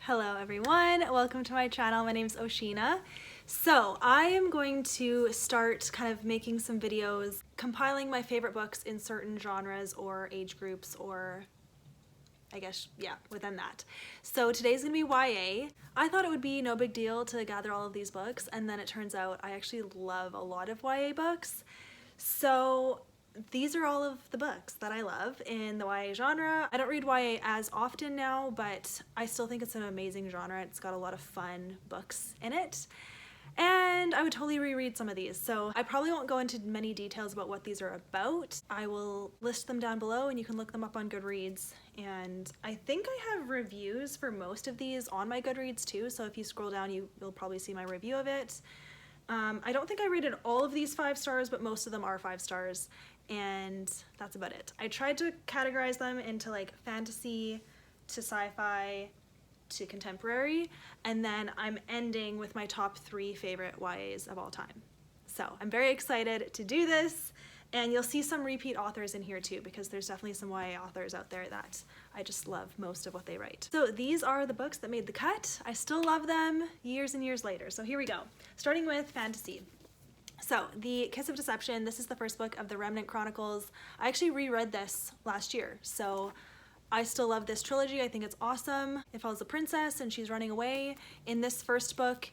Hello everyone, welcome to my channel. My name's O-Sheena. So I am going to start kind of making some videos compiling my favorite books in certain genres or age groups, or I guess, yeah, within that. So today's gonna be YA. I thought it would be no big deal to gather all of these books, and then it turns out I actually love a lot of YA books. So these are all of the books that I love in the YA genre. I don't read YA as often now, but I still think it's an amazing genre. It's got a lot of fun books in it. And I would totally reread some of these. So I probably won't go into many details about what these are about. I will list them down below and you can look them up on Goodreads. And I think I have reviews for most of these on my Goodreads too. So if you scroll down, you'll probably see my review of it. I don't think I rated all of these 5 stars, but most of them are 5 stars. And that's about it. I tried to categorize them into like fantasy to sci-fi to contemporary, and then I'm ending with my top 3 favorite YAs of all time. So I'm very excited to do this, and you'll see some repeat authors in here too, because there's definitely some YA authors out there that I just love most of what they write. So these are the books that made the cut. I still love them years and years later. So here we go. Starting with fantasy. So, The Kiss of Deception, this is the first book of the Remnant Chronicles. I actually reread this last year, so I still love this trilogy. I think it's awesome. It follows a princess and she's running away. In this first book,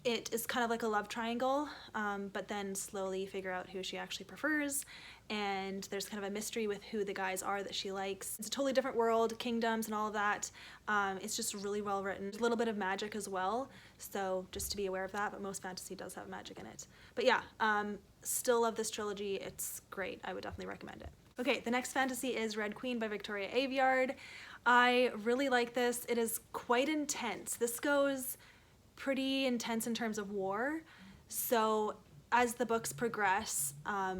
it is kind of like a love triangle, but then slowly you figure out who she actually prefers, and there's kind of a mystery with who the guys are that she likes. It's a totally different world, kingdoms and all of that. It's just really well written. There's a little bit of magic as well, so just to be aware of that, but most fantasy does have magic in it. But yeah, still love this trilogy. It's great. I would definitely recommend it. Okay, the next fantasy is Red Queen by Victoria Aveyard. I really like this. It is quite intense. This goes pretty intense in terms of war. So as the books progress,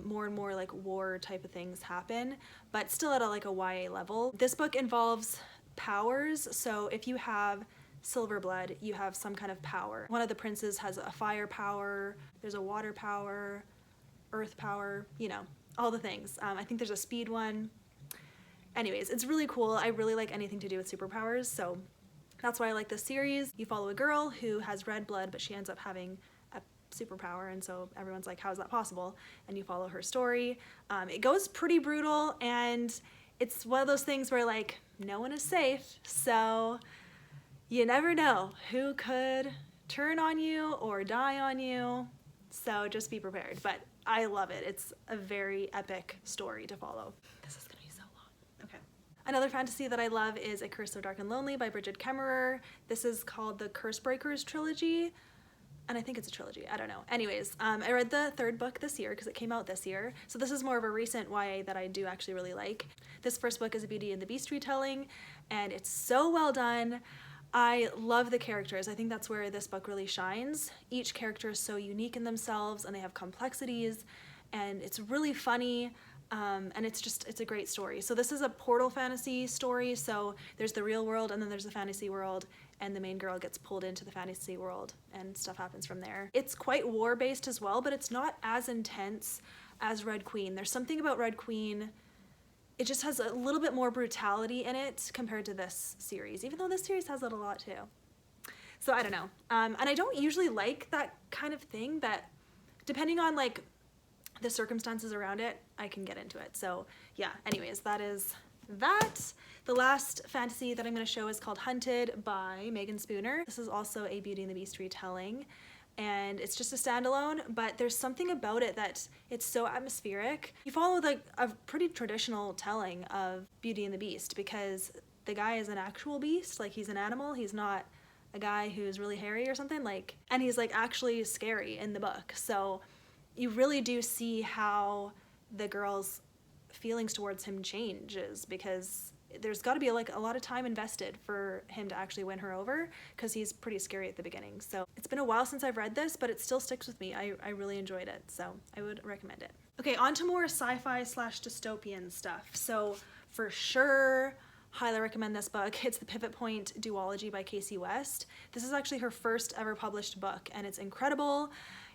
more and more like war type of things happen, but still at like a YA level. This book involves powers. So if you have silver blood, you have some kind of power. One of the princes has a fire power, there's a water power, earth power, you know, all the things. I think there's a speed one. Anyways, it's really cool. I really like anything to do with superpowers, so that's why I like this series. You follow a girl who has red blood, but she ends up having a superpower, and so everyone's like, how is that possible? And you follow her story. It goes pretty brutal, and it's one of those things where like, no one is safe, so you never know who could turn on you or die on you, so just be prepared. But I love it. It's a very epic story to follow. This is gonna be so long. Okay. Another fantasy that I love is A Curse So Dark and Lonely by Brigid Kemmerer. This is called the Cursebreakers trilogy, and I think it's a trilogy, I don't know. Anyways, I read the 3rd book this year because it came out this year, so this is more of a recent YA that I do actually really like. This first book is a Beauty and the Beast retelling, and it's so well done. I love the characters. I think that's where this book really shines. Each character is so unique in themselves, and they have complexities, and it's really funny. And it's a great story. So this is a portal fantasy story. So there's the real world and then there's the fantasy world, and the main girl gets pulled into the fantasy world and stuff happens from there. It's quite war-based as well, but it's not as intense as Red Queen. There's something about Red Queen, it just has a little bit more brutality in it compared to this series, even though this series has it a lot too. So I don't know. And I don't usually like that kind of thing, that depending on like the circumstances around it, I can get into it. So yeah, anyways, that is that. The last fantasy that I'm going to show is called Hunted by Meagan Spooner. This is also a Beauty and the Beast retelling, and it's just a standalone, but there's something about it that it's so atmospheric. You follow a pretty traditional telling of Beauty and the Beast, because the guy is an actual beast, like he's an animal, he's not a guy who's really hairy or something, like, and he's like actually scary in the book. So you really do see how the girl's feelings towards him changes, because there's got to be like a lot of time invested for him to actually win her over, because he's pretty scary at the beginning. So it's been a while since I've read this, but it still sticks with me. I really enjoyed it, so I would recommend it. Okay, on to more sci-fi / dystopian stuff. So for sure, highly recommend this book. It's The Pivot Point Duology by Kasie West. This is actually her first ever published book, and it's incredible.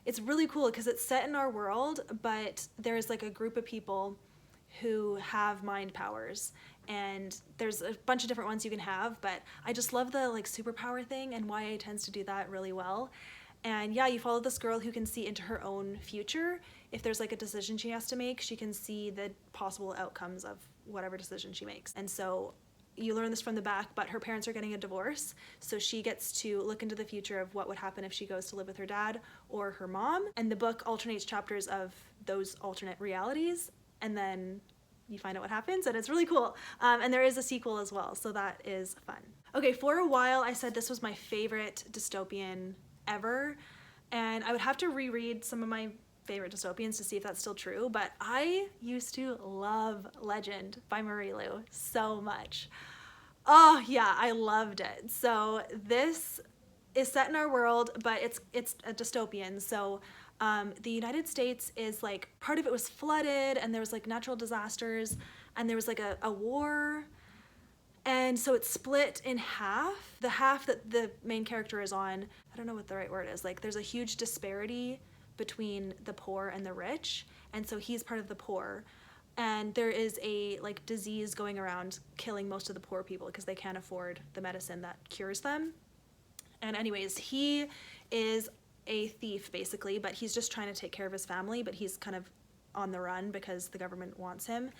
It's really cool because it's set in our world, but there's like a group of people who have mind powers, and there's a bunch of different ones you can have, but I just love the like superpower thing, and YA tends to do that really well. And yeah, you follow this girl who can see into her own future. If there's like a decision she has to make, she can see the possible outcomes of whatever decision she makes. And so you learn this from the back, but her parents are getting a divorce, so she gets to look into the future of what would happen if she goes to live with her dad or her mom. And the book alternates chapters of those alternate realities, and then you find out what happens, and it's really cool. And there is a sequel as well, so that is fun. Okay, for a while I said this was my favorite dystopian ever, and I would have to reread some of my favorite dystopians to see if that's still true, but I used to love Legend by Marie Lu so much. Oh yeah, I loved it. So this is set in our world, but it's a dystopian. So the United States is like, part of it was flooded, and there was like natural disasters, and there was like a war. And so it's split in half. The half that the main character is on, I don't know what the right word is, like there's a huge disparity between the poor and the rich, and so he's part of the poor. And there is a like disease going around killing most of the poor people because they can't afford the medicine that cures them. And anyways, he is a thief basically, but he's just trying to take care of his family, but he's kind of on the run because the government wants him.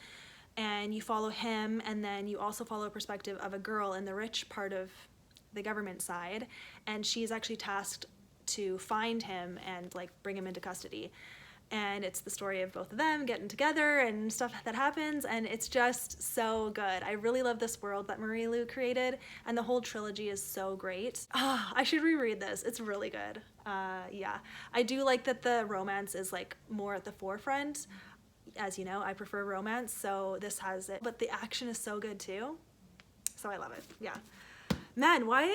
And you follow him, and then you also follow a perspective of a girl in the rich part of the government side, and she's actually tasked to find him and like bring him into custody. And it's the story of both of them getting together and stuff that happens, and it's just so good. I really love this world that Marie Lu created, and the whole trilogy is so great. Oh, I should reread this. It's really good. Yeah, I do like that the romance is like more at the forefront. As you know, I prefer romance, so this has it. But the action is so good too, so I love it. Yeah, man, YA,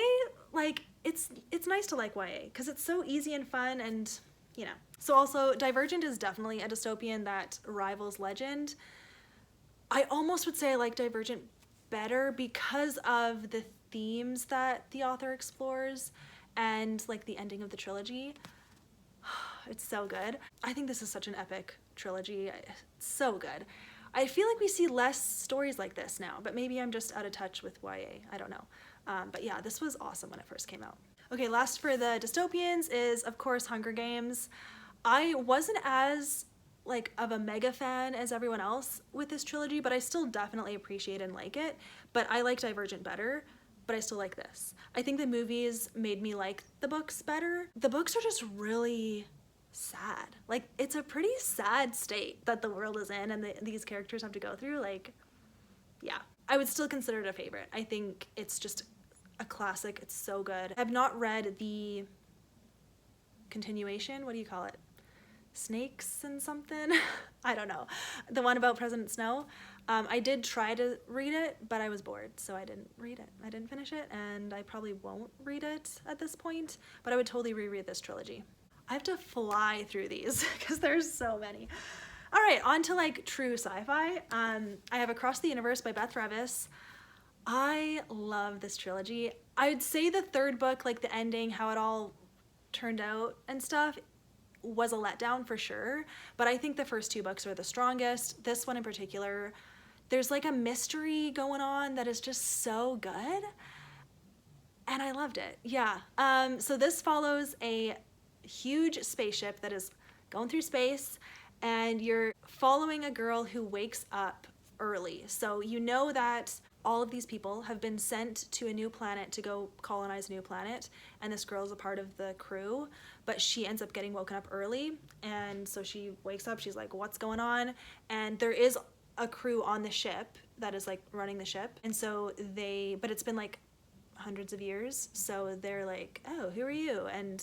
like it's nice to like YA because it's so easy and fun, and you know. So also, Divergent is definitely a dystopian that rivals Legend. I almost would say I like Divergent better because of the themes that the author explores and like the ending of the trilogy. It's so good. I think this is such an epic trilogy. It's so good. I feel like we see less stories like this now, but maybe I'm just out of touch with YA. I don't know. But yeah, this was awesome when it first came out. Okay, last for the dystopians is, of course, Hunger Games. I wasn't as like of a mega fan as everyone else with this trilogy, but I still definitely appreciate and like it. But I like Divergent better, but I still like this. I think the movies made me like the books better. The books are just really sad. Like, it's a pretty sad state that the world is in and these characters have to go through. Like, yeah, I would still consider it a favorite. I think it's just a classic. It's so good. I've not read the continuation. What do you call it? Snakes and something? I don't know. The one about President Snow. I did try to read it, but I was bored, so I didn't read it. I didn't finish it, and I probably won't read it at this point, but I would totally reread this trilogy. I have to fly through these because there's so many. All right, on to like true sci-fi. I have Across the Universe by Beth Revis. I love this trilogy. I'd say the third book, like the ending, how it all turned out and stuff, was a letdown for sure, but I think the first two books are the strongest. This one in particular, there's like a mystery going on that is just so good, and I loved it. Yeah. So this follows a huge spaceship that is going through space, and you're following a girl who wakes up early. So you know that all of these people have been sent to a new planet to go colonize a new planet, and this girl is a part of the crew, but she ends up getting woken up early, and so she wakes up, she's like, what's going on? And there is a crew on the ship that is like running the ship, and so but it's been like hundreds of years, so they're like, oh, who are you? And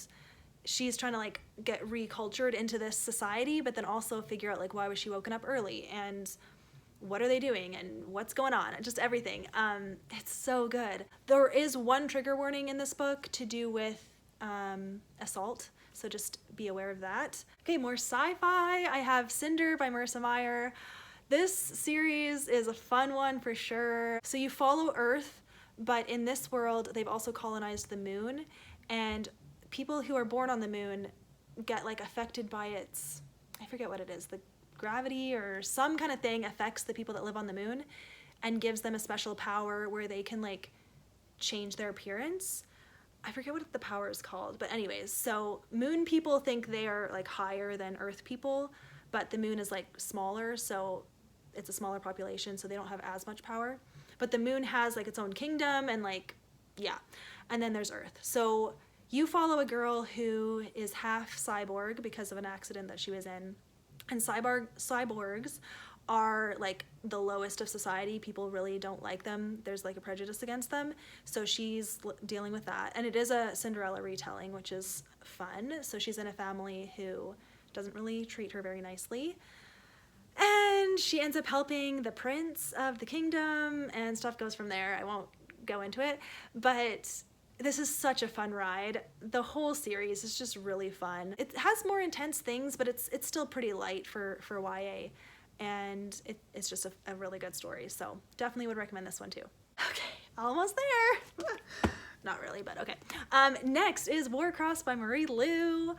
she's trying to like get recultured into this society, but then also figure out like, why was she woken up early, and what are they doing, and what's going on, just everything. It's so good. There is one trigger warning in this book to do with assault, so just be aware of that. Okay, more sci-fi. I have Cinder by Marissa Meyer. This series is a fun one for sure. So you follow Earth, but in this world they've also colonized the moon, and people who are born on the moon get like affected by its, I forget what it is, the gravity or some kind of thing affects the people that live on the moon, and gives them a special power where they can like change their appearance. I forget what the power is called, but anyways, so moon people think they are like higher than earth people, but the moon is like smaller, so it's a smaller population, so they don't have as much power. But the moon has like its own kingdom and like, yeah. And then there's earth. So you follow a girl who is half cyborg because of an accident that she was in. And cyborgs are like the lowest of society. People really don't like them. There's like a prejudice against them. So she's dealing with that. And it is a Cinderella retelling, which is fun. So she's in a family who doesn't really treat her very nicely. And she ends up helping the prince of the kingdom, and stuff goes from there. I won't go into it, but this is such a fun ride. The whole series is just really fun. It has more intense things, but it's still pretty light for YA, and it's just a really good story. So definitely would recommend this one too. Okay, almost there. Not really, but okay. Next is Warcross by Marie Lu.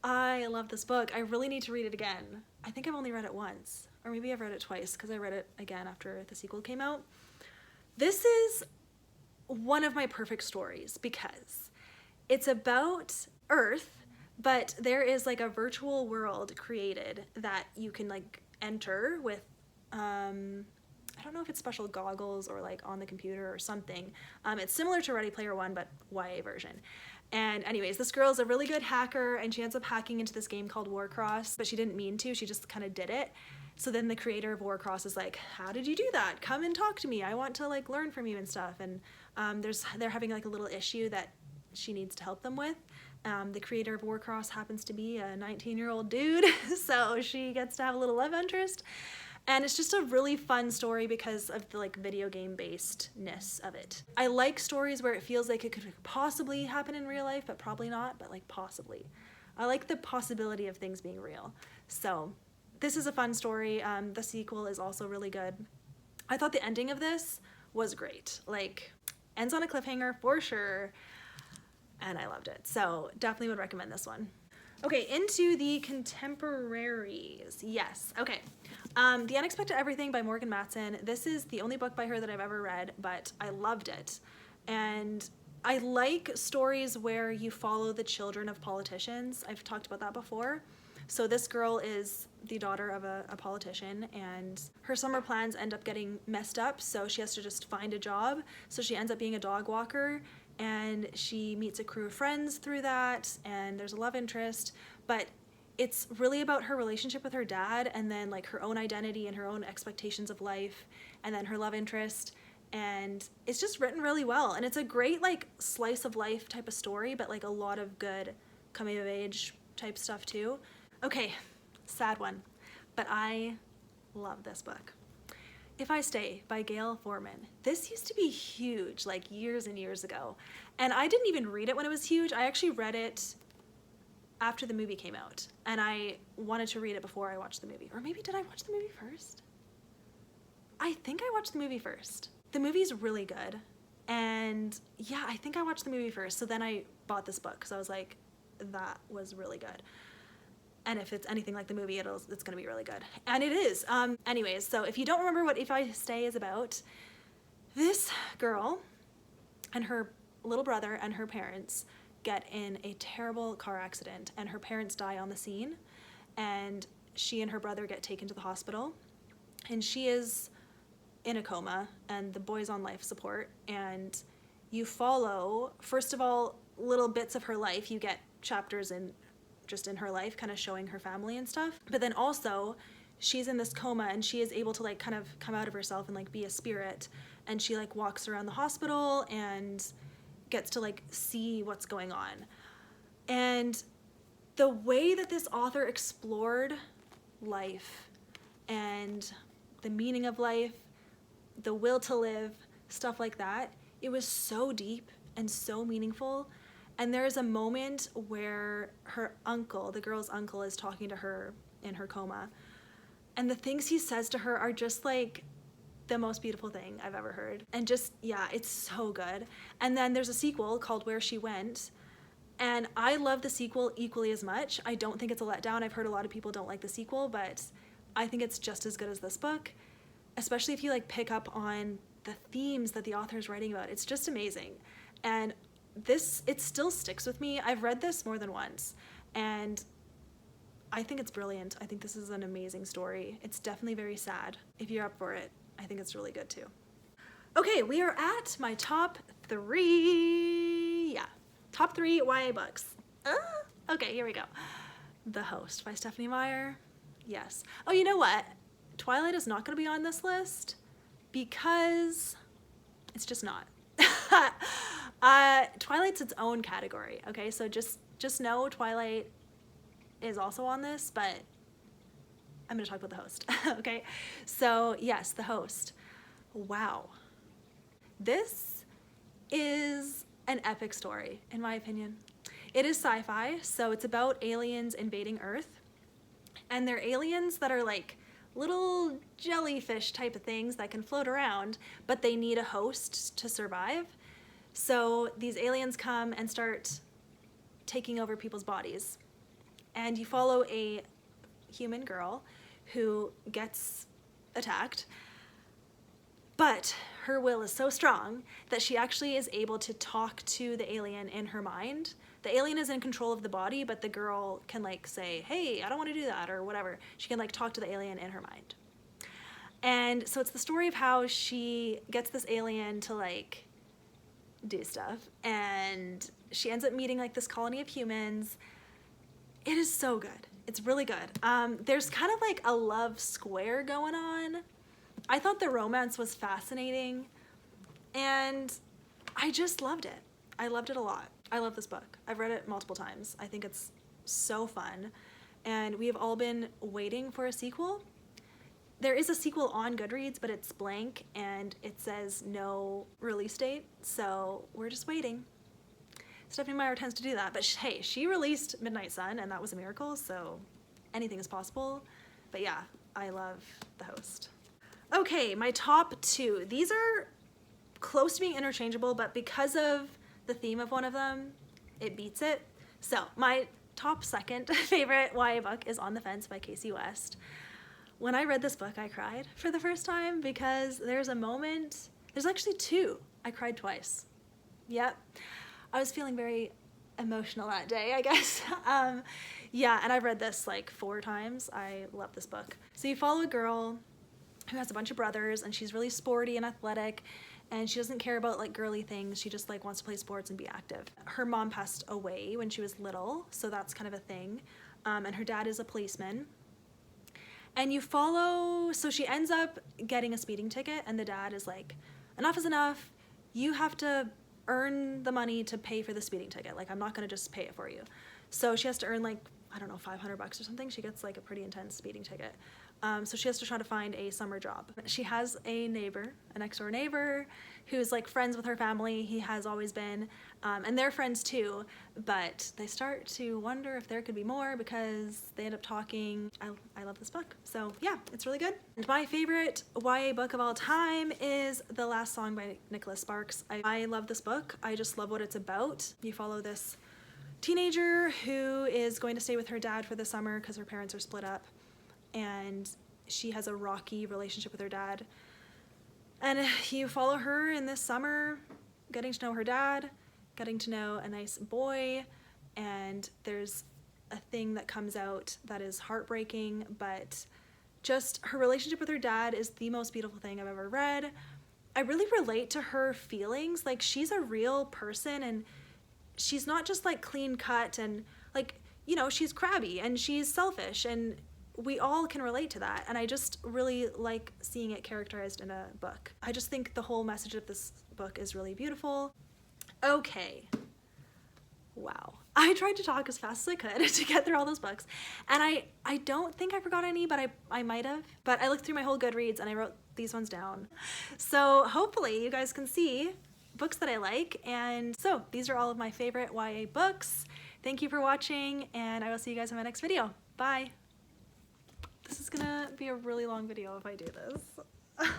I love this book. I really need to read it again. I think I've only read it once, or maybe I've read it twice because I read it again after the sequel came out. This is one of my perfect stories because it's about Earth, but there is like a virtual world created that you can like enter with, I don't know if it's special goggles or like on the computer or something. It's similar to Ready Player One, but YA version. And anyways, this girl is a really good hacker, and she ends up hacking into this game called Warcross, but she didn't mean to, she just kind of did it. So then the creator of Warcross is like, how did you do that? Come and talk to me. I want to like learn from you and stuff. And they're having like a little issue that she needs to help them with. The creator of Warcross happens to be a 19-year-old dude, so she gets to have a little love interest. And it's just a really fun story because of the like video game basedness of it. I like stories where it feels like it could possibly happen in real life, but probably not, but like possibly. I like the possibility of things being real. So this is a fun story. The sequel is also really good. I thought the ending of this was great. Like, ends on a cliffhanger for sure. And I loved it. So definitely would recommend this one. Okay, into the contemporaries. Yes, okay. The Unexpected Everything by Morgan Matson. This is the only book by her that I've ever read, but I loved it. And I like stories where you follow the children of politicians. I've talked about that before. So this girl is the daughter of a politician, and her summer plans end up getting messed up, so she has to just find a job. So she ends up being a dog walker, and she meets a crew of friends through that, and there's a love interest, but it's really about her relationship with her dad, and then like her own identity and her own expectations of life, and then her love interest. And it's just written really well, and it's a great like slice of life type of story, but like a lot of good coming of age type stuff too. Okay, sad one, but I love this book. If I Stay by Gail Foreman. This used to be huge like years and years ago, and I didn't even read it when it was huge. I actually read it after the movie came out, and I wanted to read it before I watched the movie. Or maybe did I watch the movie first? I think I watched the movie first. The movie's really good, and yeah, I think I watched the movie first, so then I bought this book because I was like, that was really good. And if it's anything like the movie, it's gonna be really good. And it is. Anyways, so if you don't remember what If I Stay is about, this girl and her little brother and her parents get in a terrible car accident, and her parents die on the scene, and she and her brother get taken to the hospital, and she is in a coma, and the boy's on life support, and you follow, first of all, little bits of her life. You get chapters in just in her life, kind of showing her family and stuff. But then also, she's in this coma, and she is able to like kind of come out of herself and like be a spirit, and she like walks around the hospital and gets to like see what's going on. And the way that this author explored life and the meaning of life, the will to live, stuff like that, it was so deep and so meaningful. And there's a moment where her uncle, the girl's uncle, is talking to her in her coma, and the things he says to her are just like the most beautiful thing I've ever heard. And just, yeah, it's so good. And then there's a sequel called Where She Went, and I love the sequel equally as much. I don't think it's a letdown. I've heard a lot of people don't like the sequel, but I think it's just as good as this book. especially if you like pick up on the themes that the author is writing about. It's just amazing. And it still sticks with me. I've read this more than once, and I think it's brilliant. I think this is an amazing story. It's definitely very sad. If you're up for it, I think it's really good too. Okay, we are at my top 3. Yeah, top 3 YA books. Okay, here we go. The Host by Stephanie Meyer. Yes. Oh, you know what? Twilight is not going to be on this list because it's just not. Twilight's its own category. Okay, so just know Twilight is also on this, but I'm going to talk about The Host. Okay, so yes, The Host. Wow. This is an epic story, in my opinion. It is sci-fi, so it's about aliens invading Earth. And they're aliens that are like little jellyfish type of things that can float around, but they need a host to survive. So these aliens come and start taking over people's bodies. And you follow a human girl who gets attacked, but her will is so strong that she actually is able to talk to the alien in her mind. The alien is in control of the body, but the girl can like say, hey, I don't want to do that, or whatever. She can like talk to the alien in her mind. And so it's the story of how she gets this alien to like do stuff, and she ends up meeting like this colony of humans. It is so good. It's really good. There's kind of like a love square going on. I thought the romance was fascinating, and I just loved it. I loved it a lot. I love this book. I've read it multiple times. I think it's so fun, and we have all been waiting for a sequel. There is a sequel on Goodreads, but it's blank, and it says no release date, so we're just waiting. Stephanie Meyer tends to do that, but hey, she released Midnight Sun, and that was a miracle, so anything is possible. But yeah, I love The Host. Okay, my top 2. These are close to being interchangeable, but because of the theme of one of them, it beats it. So my top 2nd favorite YA book is On the Fence by Kasie West. When I read this book, I cried for the first time because there's a moment, there's actually 2. I cried twice. Yep. I was feeling very emotional that day, I guess. Yeah, and I've read this like 4 times. I love this book. So you follow a girl who has a bunch of brothers, and she's really sporty and athletic, and she doesn't care about like girly things. She just like wants to play sports and be active. Her mom passed away when she was little, so that's kind of a thing. And her dad is a policeman. And you follow, so she ends up getting a speeding ticket, and the dad is like, enough is enough. You have to earn the money to pay for the speeding ticket. Like, I'm not gonna just pay it for you. So she has to earn like, I don't know, $500 or something. She gets like a pretty intense speeding ticket. So she has to try to find a summer job. She has a neighbor, a next door neighbor, who's like friends with her family. He has always been, and they're friends too, but they start to wonder if there could be more because they end up talking. I love this book. So yeah, it's really good. And my favorite YA book of all time is The Last Song by Nicholas Sparks. I love this book. I just love what it's about. You follow this teenager who is going to stay with her dad for the summer because her parents are split up, and she has a rocky relationship with her dad. And you follow her in this summer, getting to know her dad, getting to know a nice boy, and there's a thing that comes out that is heartbreaking, but just her relationship with her dad is the most beautiful thing I've ever read. I really relate to her feelings. Like, she's a real person, and she's not just like clean cut, and like, you know, she's crabby and she's selfish, and we all can relate to that, and I just really like seeing it characterized in a book. I just think the whole message of this book is really beautiful. Okay. Wow. I tried to talk as fast as I could to get through all those books, and I don't think I forgot any, but I might have. But I looked through my whole Goodreads and I wrote these ones down. So hopefully you guys can see books that I like, and so these are all of my favorite YA books. Thank you for watching, and I will see you guys in my next video. Bye. This is gonna be a really long video if I do this.